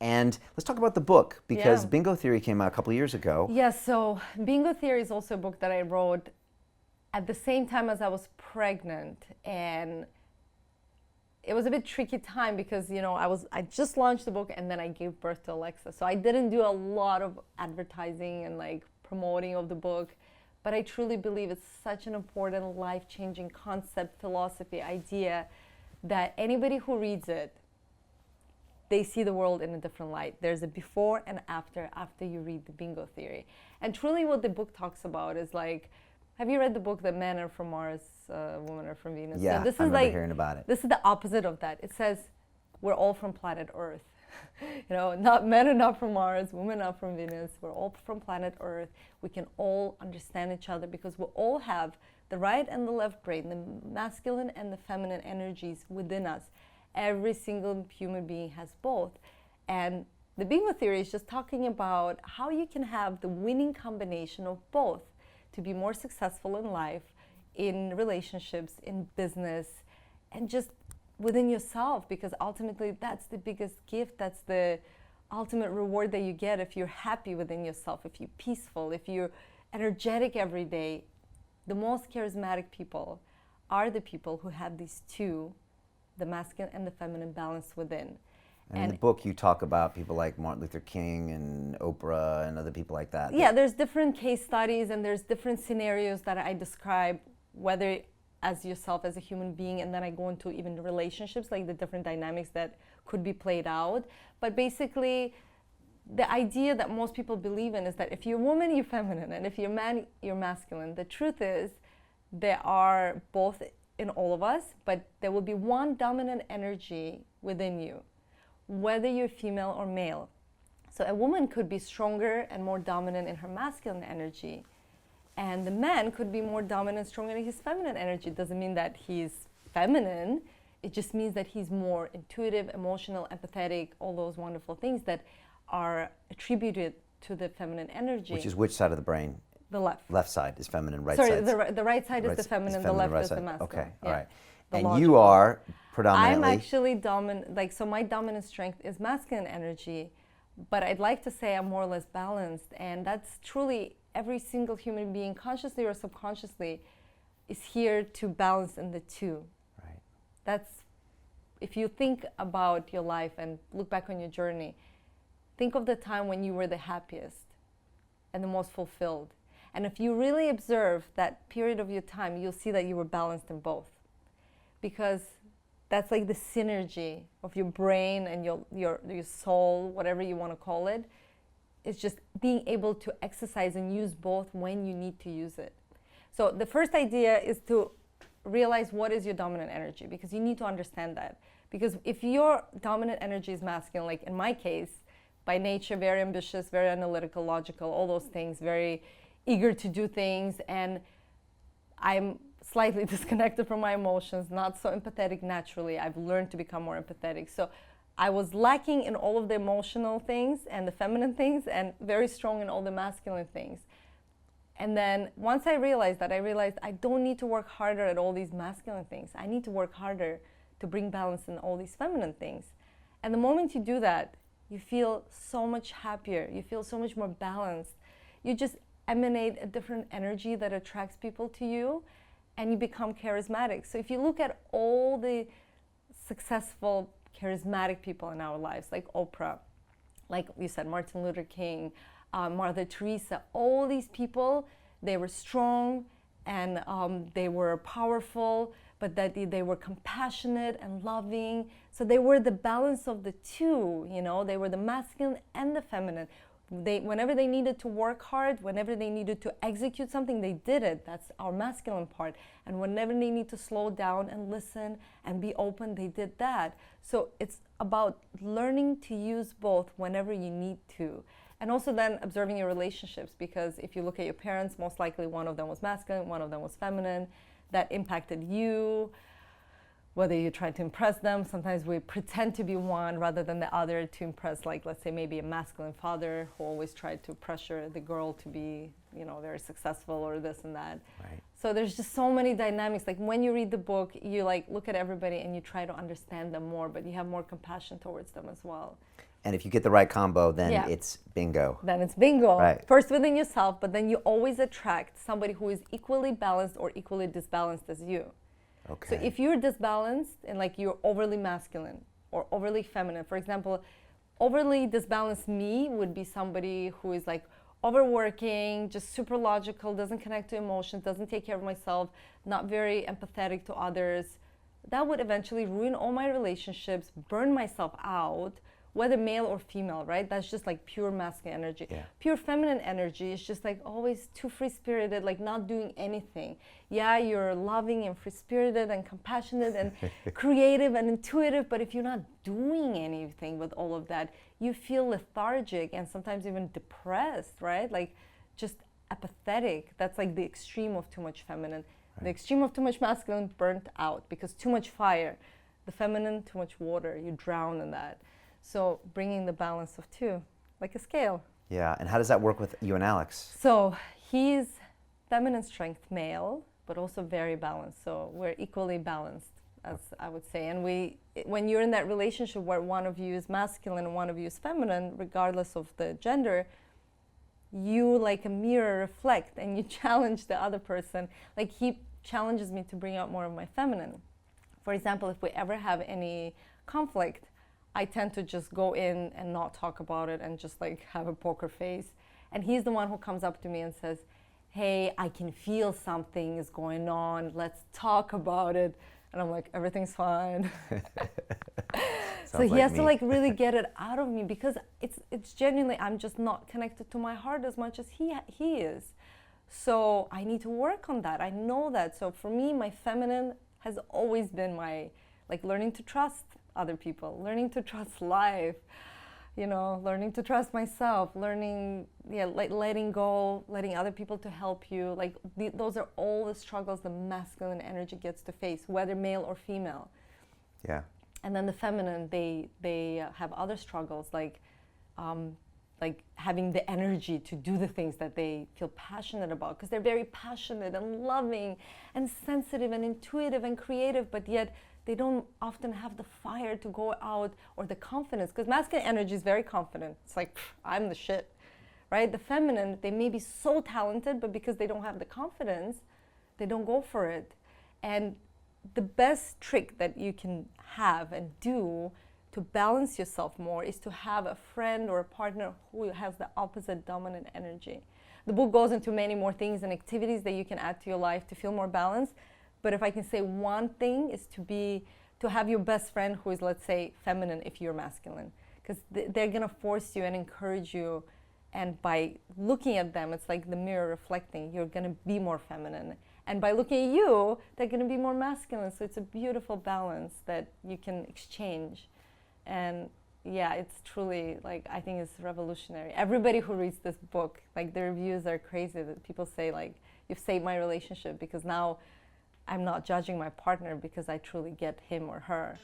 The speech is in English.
And let's talk about the book, because Yeah. Bingo Theory came out a couple of years ago. Yes, so Bingo Theory is also a book that I wrote at the same time as I was pregnant, and it was a bit tricky time because I just launched the book and then I gave birth to Alexa, so I didn't do a lot of advertising and like promoting of the book, but I truly believe it's such an important life-changing concept, philosophy, idea that anybody who reads it, they see the world in a different light. There's a before and after you read the Bingo Theory. And truly what the book talks about is like, have you read the book that men are from Mars, women are from Venus? Yeah, so this I is remember like, hearing about it. This is the opposite of that. It says we're all from planet Earth. Not men are not from Mars, women are from Venus. We're all from planet Earth. We can all understand each other because we all have the right and the left brain, the masculine and the feminine energies within us. Every single human being has both. And the Bema Theory is just talking about how you can have the winning combination of both to be more successful in life, in relationships, in business, and just within yourself, because ultimately that's the biggest gift, that's the ultimate reward that you get if you're happy within yourself, if you're peaceful, if you're energetic every day. The most charismatic people are the people who have these two, the masculine and the feminine, balance within. And in the book, you talk about people like Martin Luther King and Oprah and other people like that. Yeah, there's different case studies and there's different scenarios that I describe, whether as yourself as a human being, and then I go into even relationships, like the different dynamics that could be played out. But basically, the idea that most people believe in is that if you're a woman, you're feminine, and if you're a man, you're masculine. The truth is, there are both in all of us, but there will be one dominant energy within you, whether you're female or male. So a woman could be stronger and more dominant in her masculine energy, and the man could be more dominant, stronger in his feminine energy. It doesn't mean that he's feminine. It just means that he's more intuitive, emotional, empathetic, all those wonderful things that are attributed to the feminine energy. Which is which side of the brain? The left. Left side is feminine, right Sorry, side. the right side is the feminine, the left right is the side. masculine. Okay, Yeah. all right. The And logical. you are predominantly... I'm actually dominant, so my dominant strength is masculine energy, but I'd like to say I'm more or less balanced, and that's truly every single human being, consciously or subconsciously, is here to balance in the two. Right. That's, if you think about your life and look back on your journey, think of the time when you were the happiest and the most fulfilled. And if you really observe that period of your time, you'll see that you were balanced in both. Because that's like the synergy of your brain and your soul, whatever you want to call it. It's just being able to exercise and use both when you need to use it. So the first idea is to realize what is your dominant energy, because you need to understand that. Because if your dominant energy is masculine, like in my case, by nature, very ambitious, very analytical, logical, all those things, very eager to do things, and I'm slightly disconnected from my emotions, not so empathetic naturally. I've learned to become more empathetic. So I was lacking in all of the emotional things and the feminine things, and very strong in all the masculine things. And then once I realized that, I realized I don't need to work harder at all these masculine things. I need to work harder to bring balance in all these feminine things. And the moment you do that, you feel so much happier. You feel so much more balanced. You just emanate a different energy that attracts people to you, and you become charismatic. So if you look at all the successful, charismatic people in our lives, like Oprah, like you said, Martin Luther King, Mother Teresa, all these people, they were strong and they were powerful, but that they were compassionate and loving. So they were the balance of the two, they were the masculine and the feminine. Whenever they needed to work hard, whenever they needed to execute something, they did it. That's our masculine part. And whenever they need to slow down and listen and be open, they did that. So it's about learning to use both whenever you need to. And also then observing your relationships, because if you look at your parents, most likely one of them was masculine, one of them was feminine. That impacted you. Whether you try to impress them, sometimes we pretend to be one rather than the other to impress, like, let's say maybe a masculine father who always tried to pressure the girl to be, very successful or this and that. Right. So there's just so many dynamics. Like when you read the book, you look at everybody and you try to understand them more, but you have more compassion towards them as well. And if you get the right combo, then Yeah. it's bingo. Then it's bingo. Right. First within yourself, but then you always attract somebody who is equally balanced or equally disbalanced as you. Okay. So if you're disbalanced and like you're overly masculine or overly feminine, for example, overly disbalanced me would be somebody who is like overworking, just super logical, doesn't connect to emotions, doesn't take care of myself, not very empathetic to others. That would eventually ruin all my relationships, burn myself out, whether male or female, right? That's just like pure masculine energy. Yeah. Pure feminine energy is just like always too free-spirited, like not doing anything. Yeah, you're loving and free-spirited and compassionate and creative and intuitive, but if you're not doing anything with all of that, you feel lethargic and sometimes even depressed, right? Like just apathetic. That's like the extreme of too much feminine. The extreme of too much masculine, burnt out, because too much fire. The feminine, too much water, you drown in that. So bringing the balance of two, like a scale. Yeah, and how does that work with you and Alex? So he's feminine strength male, but also very balanced. So we're equally balanced, as I would say. And when you're in that relationship where one of you is masculine and one of you is feminine, regardless of the gender, you like a mirror reflect and you challenge the other person. Like he challenges me to bring out more of my feminine. For example, if we ever have any conflict, I tend to just go in and not talk about it and just like have a poker face. And he's the one who comes up to me and says, hey, I can feel something is going on. Let's talk about it. And I'm like, everything's fine. So he has to like really get it out of me because it's genuinely, I'm just not connected to my heart as much as he is. So I need to work on that. I know that. So for me, my feminine has always been my, like learning to trust other people, learning to trust life, you know, learning to trust myself, learning, like letting go, letting other people to help you. Like those are all the struggles the masculine energy gets to face, whether male or female. Yeah. And then the feminine, they have other struggles like having the energy to do the things that they feel passionate about, because they're very passionate and loving and sensitive and intuitive and creative, but yet they don't often have the fire to go out or the confidence, because masculine energy is very confident. It's like, I'm the shit, right? The feminine, they may be so talented, but because they don't have the confidence, they don't go for it. And the best trick that you can have and do to balance yourself more is to have a friend or a partner who has the opposite dominant energy. The book goes into many more things and activities that you can add to your life to feel more balanced. But if I can say one thing is to have your best friend who is, let's say, feminine if you're masculine, because they're gonna force you and encourage you, and by looking at them, it's like the mirror reflecting. You're gonna be more feminine, and by looking at you, they're gonna be more masculine. So it's a beautiful balance that you can exchange, and yeah, it's truly like I think it's revolutionary. Everybody who reads this book, like the reviews are crazy. That people say like, you've saved my relationship, because now I'm not judging my partner because I truly get him or her.